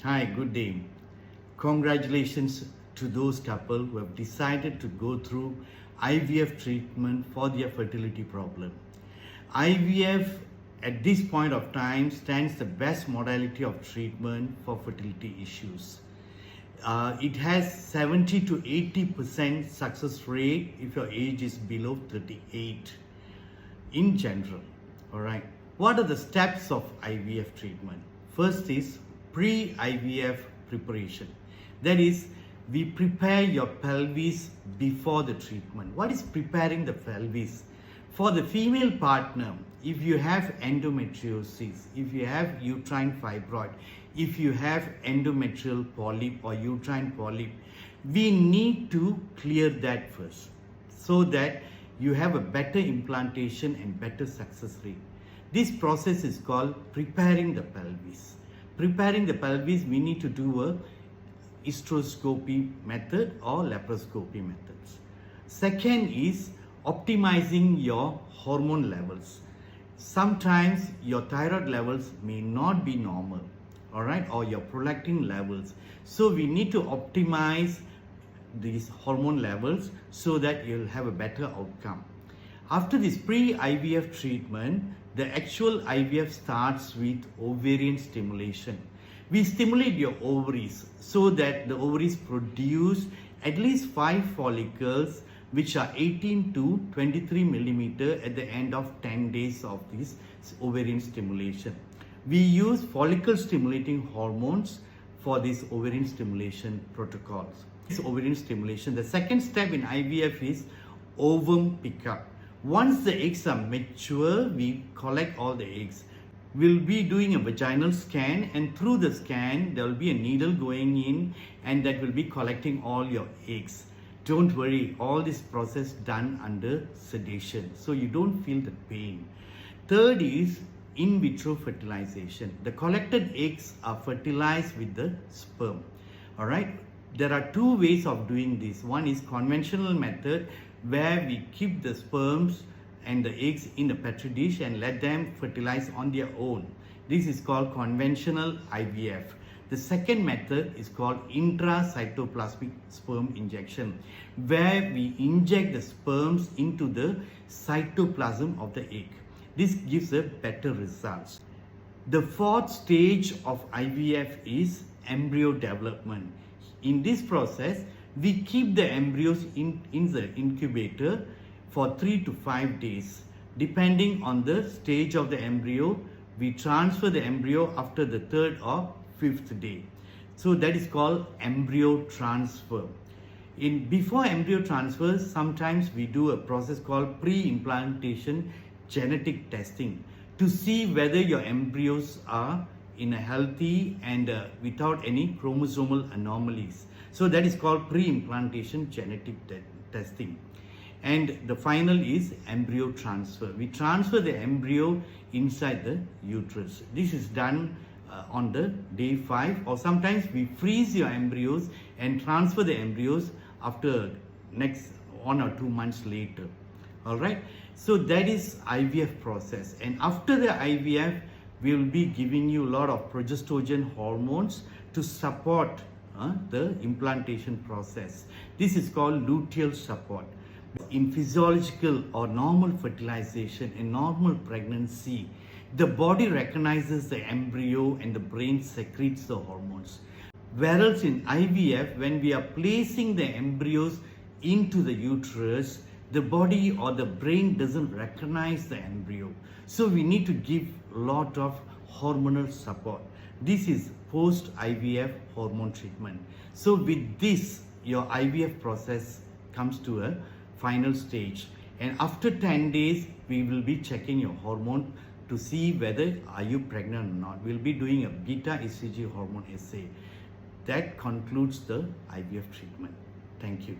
Hi, good day. Congratulations to those couple who have decided to go through IVF treatment for their fertility problem. IVF at this point of time stands the best modality of treatment for fertility issues. It has 70 to 80% success rate if your age is below 38 in general. All right. What are the steps of IVF treatment? First is pre-IVF preparation. That is, we prepare your pelvis before the treatment. What is preparing the pelvis? For the female partner, if you have endometriosis, if you have uterine fibroid, if you have endometrial polyp or uterine polyp, we need to clear that first so that you have a better implantation and better success rate. This process is called preparing the pelvis. Preparing the pelvis, we need to do a hysteroscopy method or laparoscopy methods. Second is optimizing your hormone levels. Sometimes your thyroid levels may not be normal, all right, or your prolactin levels. So we need to optimize these hormone levels so that you'll have a better outcome. After this pre-IVF treatment, the actual IVF starts with ovarian stimulation. We stimulate your ovaries so that the ovaries produce at least 5 follicles which are 18 to 23 millimeter at the end of 10 days of this ovarian stimulation. We use follicle stimulating hormones for this ovarian stimulation protocols. This ovarian stimulation, the second step in IVF is ovum pickup. Once the eggs are mature, we collect all the eggs. We'll be doing a vaginal scan, and through the scan, there will be a needle going in and that will be collecting all your eggs. Don't worry, all this process done under sedation, so you don't feel the pain. Third is in vitro fertilization. The collected eggs are fertilized with the sperm. All right. There are two ways of doing this. One is conventional method, where we keep the sperms and the eggs in a petri dish and let them fertilize on their own. This is called conventional IVF. The second method is called intracytoplasmic sperm injection, where we inject the sperms into the cytoplasm of the egg. This gives a better results. The fourth stage of IVF is embryo development. In this process, we keep the embryos in the incubator for 3 to 5 days. Depending on the stage of the embryo, we transfer the embryo after the 3rd or 5th day. So that is called embryo transfer. Before embryo transfer, sometimes we do a process called pre-implantation genetic testing to see whether your embryos are in a healthy and without any chromosomal anomalies. So that is called pre-implantation genetic testing. And the final is embryo transfer. We transfer the embryo inside the uterus. This is done on the day 5, or sometimes we freeze your embryos and transfer the embryos after next 1 or 2 months later. All right. So that is IVF process. And after the IVF, we will be giving you a lot of progestogen hormones to support the implantation process. This is called luteal support. In physiological or normal fertilization and normal pregnancy, the body recognizes the embryo and the brain secretes the hormones. Whereas in IVF, when we are placing the embryos into the uterus, the body or the brain doesn't recognize the embryo. So we need to give a lot of hormonal support. This is post-IVF hormone treatment. So with this, your IVF process comes to a final stage. And after 10 days, we will be checking your hormone to see whether are you pregnant or not. We'll be doing a beta ECG hormone assay. That concludes the IVF treatment. Thank you.